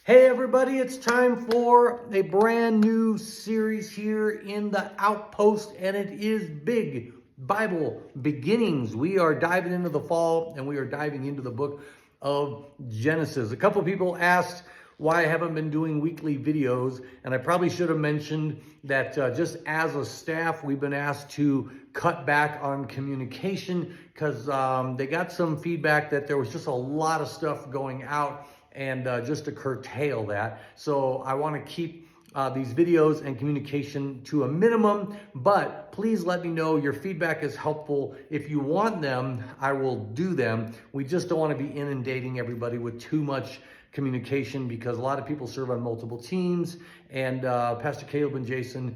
Hey everybody, it's time for a brand new series here in the Outpost, and it is Big Bible Beginnings. We are diving into the fall and we are diving into the book of Genesis. A couple people asked why I haven't been doing weekly videos, and I probably should have mentioned that just as a staff, we've been asked to cut back on communication because they got some feedback that there was just a lot of stuff going out, and just to curtail that. So I want to keep these videos and communication to a minimum, but please let me know. Your feedback is helpful. If you want them, I will do them. We just don't want to be inundating everybody with too much communication because a lot of people serve on multiple teams, and Pastor Caleb and Jason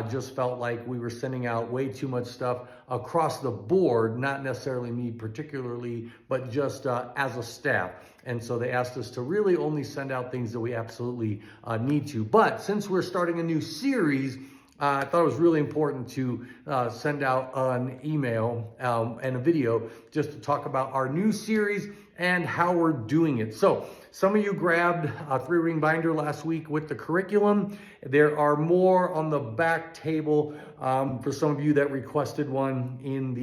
just felt like we were sending out way too much stuff across the board, not necessarily me particularly, but just as a staff. And so they asked us to really only send out things that we absolutely need to. But since we're starting a new series, I thought it was really important to send out an email and a video just to talk about our new series and how we're doing it. So some of you grabbed a 3-ring binder last week with the curriculum. There are more on the back table for some of you that requested one in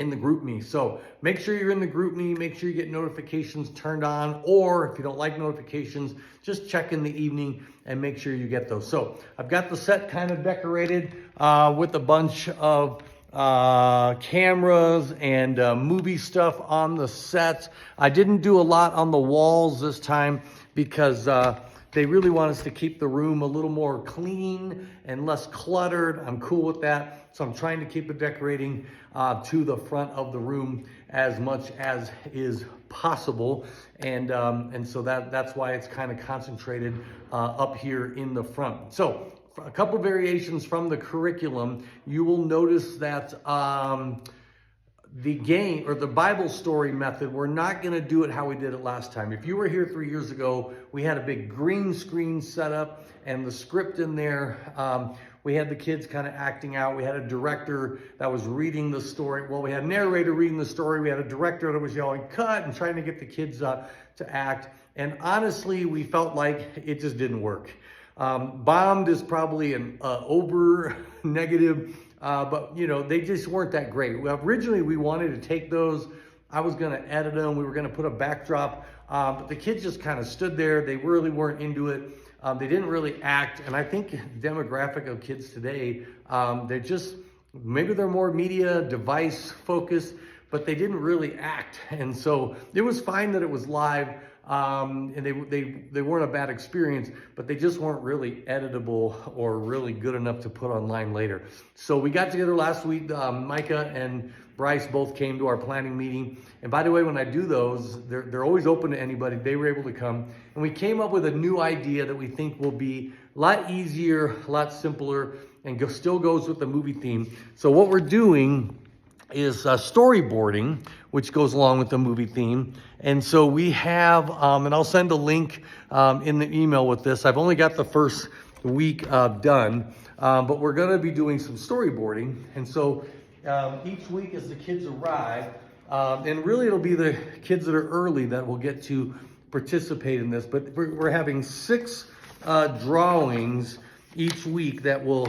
the group me. So make sure you're in the group me, make sure you get notifications turned on, or if you don't like notifications, just check in the evening and make sure you get those. So I've got the set kind of decorated with a bunch of cameras and movie stuff on the set. I didn't do a lot on the walls this time because they really want us to keep the room a little more clean and less cluttered. I'm cool with that. So I'm trying to keep the decorating to the front of the room as much as is possible. And so that's why it's kind of concentrated up here in the front. So a couple variations from the curriculum. You will notice that the game or the Bible story method, we're not going to do it how we did it last time. If you were here 3 years ago, we had a big green screen set up and the script in there. We had the kids kind of acting out. We had a director that was reading the story. Well, we had a narrator reading the story. We had a director that was yelling cut and trying to get the kids to act. And honestly, we felt like it just didn't work. Bombed is probably an over negative, but you know, they just weren't that great. Well, originally we wanted to take those. I was going to edit them. We were going to put a backdrop, but the kids just kind of stood there. They really weren't into it. They didn't really act. And I think the demographic of kids today, they're just, maybe they're more media device focused, but they didn't really act. And so it was fine that it was live. And they weren't a bad experience, but they just weren't really editable or really good enough to put online later. So we got together last week. Micah and Bryce both came to our planning meeting. And by the way, when I do those, they're always open to anybody. They were able to come. And we came up with a new idea that we think will be a lot easier, a lot simpler, and still goes with the movie theme. So what we're doing is storyboarding, which goes along with the movie theme. And so we have, and I'll send a link in the email with this. I've only got the first week done, but we're going to be doing some storyboarding. And so each week as the kids arrive, and really it'll be the kids that are early that will get to participate in this, but we're having 6 drawings each week that will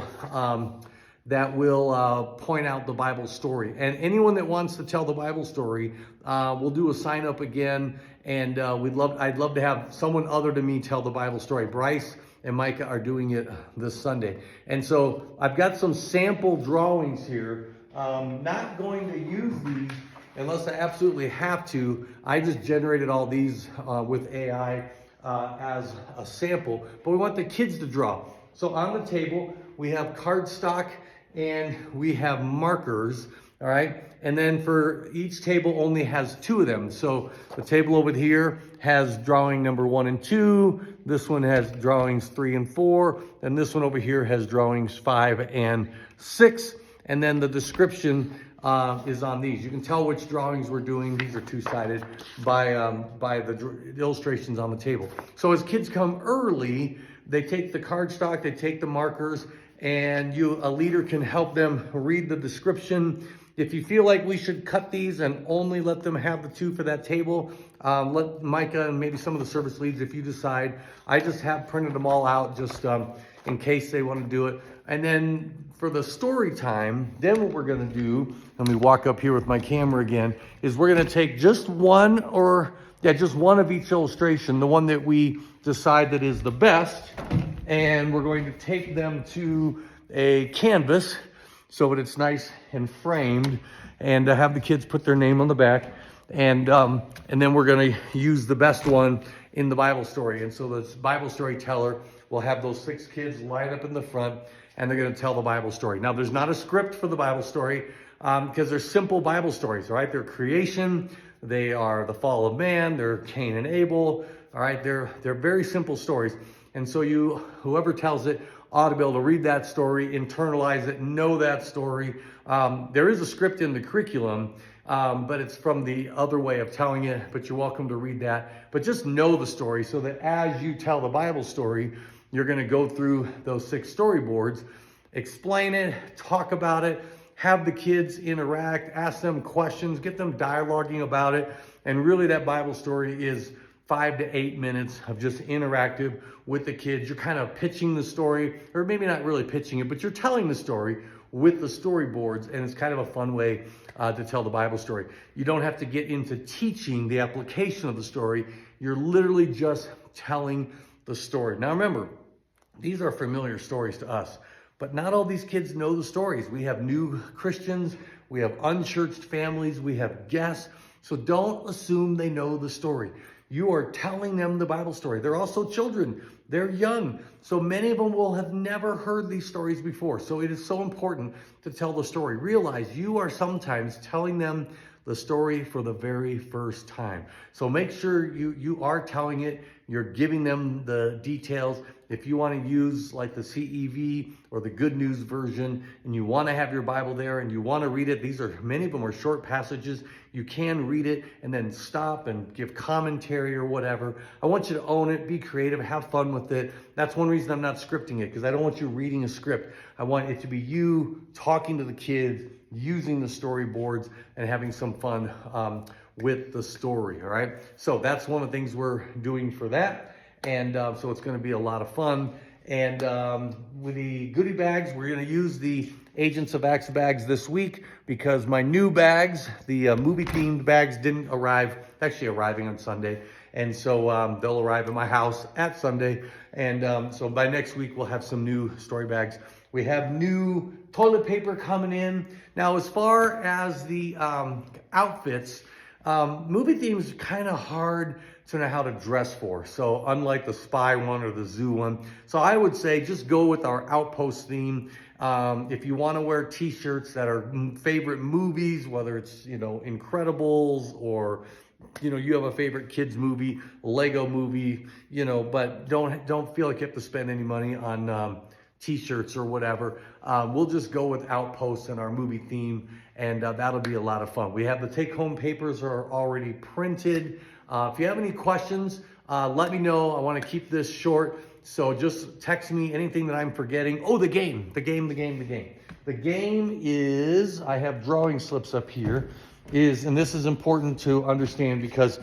point out the Bible story. And anyone that wants to tell the Bible story, we'll do a sign up again. And I'd love to have someone other than me tell the Bible story. Bryce and Micah are doing it this Sunday. And so I've got some sample drawings here. Not going to use these unless I absolutely have to. I just generated all these with AI as a sample, but we want the kids to draw. So on the table, we have cardstock and we have markers, all right? And then for each table only has 2 of them. So the table over here has drawing number 1 and 2. This one has drawings 3 and 4. And this one over here has drawings 5 and 6. And then the description is on these. You can tell which drawings we're doing. These are 2-sided by the illustrations on the table. So as kids come early, they take the cardstock, they take the markers, and a leader can help them read the description. If you feel like we should cut these and only let them have the 2 for that table, let Micah and maybe some of the service leads, if you decide. I just have printed them all out just in case they want to do it. And then for the story time, then what we're going to do, let me walk up here with my camera again, is we're going to take just one of each illustration, the one that we decide that is the best, and we're going to take them to a canvas so that it's nice and framed, and have the kids put their name on the back, and then we're going to use the best one in the Bible story. And so this Bible storyteller will have those 6 kids line up in the front, and they're going to tell the Bible story. Now, there's not a script for the Bible story because they're simple Bible stories, all right? They're creation, they are the fall of man, they're Cain and Abel, all right? They're very simple stories. And so whoever tells it ought to be able to read that story, internalize it, know that story. There is a script in the curriculum, but it's from the other way of telling it, but you're welcome to read that. But just know the story so that as you tell the Bible story, you're going to go through those 6 storyboards, explain it, talk about it, have the kids interact, ask them questions, get them dialoguing about it. And really that Bible story is 5 to 8 minutes of just interactive with the kids. You're kind of pitching the story, or maybe not really pitching it, but you're telling the story with the storyboards, and it's kind of a fun way to tell the Bible story. You don't have to get into teaching the application of the story. You're literally just telling the story. Now remember, these are familiar stories to us, but not all these kids know the stories. We have new Christians, we have unchurched families, we have guests, so don't assume they know the story. You are telling them the Bible story. They're also children. They're young. So many of them will have never heard these stories before. So it is so important to tell the story. Realize you are sometimes telling them the story for the very first time. So make sure you are telling it. You're giving them the details. If you want to use like the CEV or the Good News version, and you want to have your Bible there and you want to read it, many of them are short passages. You can read it and then stop and give commentary or whatever. I want you to own it, be creative, have fun with it. That's one reason I'm not scripting it, because I don't want you reading a script. I want it to be you talking to the kids, using the storyboards, and having some fun with the story, all right? So that's one of the things we're doing for that. And so it's going to be a lot of fun. And with the goodie bags, we're going to use the Agents of Acts bags this week because my new bags, the movie-themed bags, didn't arrive, actually arriving on Sunday. And so they'll arrive at my house at Sunday. And so by next week, we'll have some new story bags. We have new toilet paper coming in. Now, as far as the outfits, movie themes are kind of hard to know how to dress for. So unlike the spy one or the zoo one. So I would say just go with our Outpost theme. If you want to wear t-shirts that are favorite movies, whether it's, Incredibles or, you have a favorite kids movie, Lego movie, but don't feel like you have to spend any money on t-shirts or whatever. We'll just go with Outpost and our movie theme, and that'll be a lot of fun. We have the take-home papers are already printed. If you have any questions, let me know. I want to keep this short, so just text me anything that I'm forgetting. Oh, the game. The game is, I have drawing slips up here, and this is important to understand because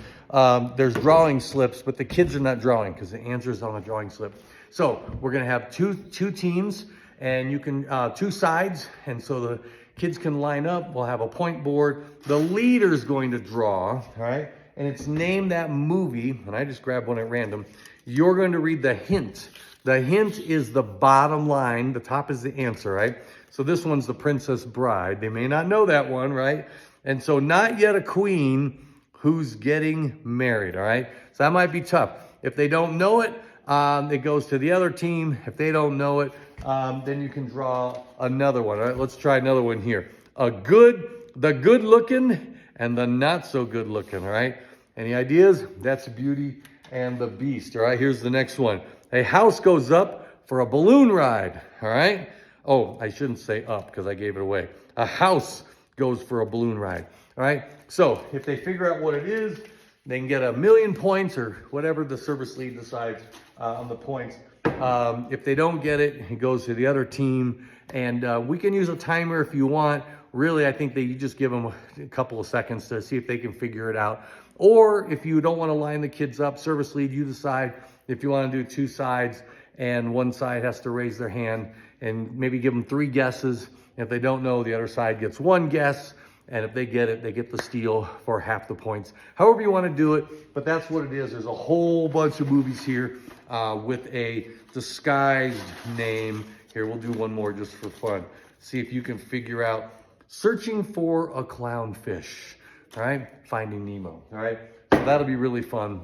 there's drawing slips, but the kids are not drawing because the answer is on the drawing slip. So we're going to have two teams, and you can, 2 sides, and so the kids can line up. We'll have a point board. The leader's going to draw, all right? And it's named that movie, and I just grabbed one at random. You're going to read the hint. The hint is the bottom line. The top is the answer, right? So this one's The Princess Bride. They may not know that one, right? And so not yet a queen who's getting married, all right? So that might be tough. If they don't know it, it goes to the other team. If they don't know it, then you can draw another one, all right? Let's try another one here. The good looking and the not so good looking, all right? Any ideas? That's Beauty and the Beast, all right? Here's the next one. A house goes up for a balloon ride, all right? Oh, I shouldn't say up because I gave it away. A house goes for a balloon ride, all right? So if they figure out what it is, they can get 1,000,000 points or whatever the service lead decides on the points. If they don't get it, it goes to the other team. And we can use a timer if you want, really, I think that you just give them a couple of seconds to see if they can figure it out. Or if you don't want to line the kids up, service lead, you decide if you want to do 2 sides and one side has to raise their hand, and maybe give them 3 guesses. If they don't know, the other side gets 1 guess. And if they get it, they get the steal for half the points. However you want to do it, but that's what it is. There's a whole bunch of movies here with a disguised name. Here, we'll do one more just for fun. See if you can figure out Searching for a Clownfish, all right? Finding Nemo, all right? So that'll be really fun,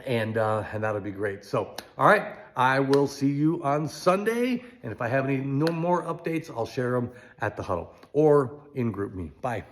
and that'll be great. So, all right, I will see you on Sunday, and if I have any more updates, I'll share them at the huddle or in GroupMe. Bye.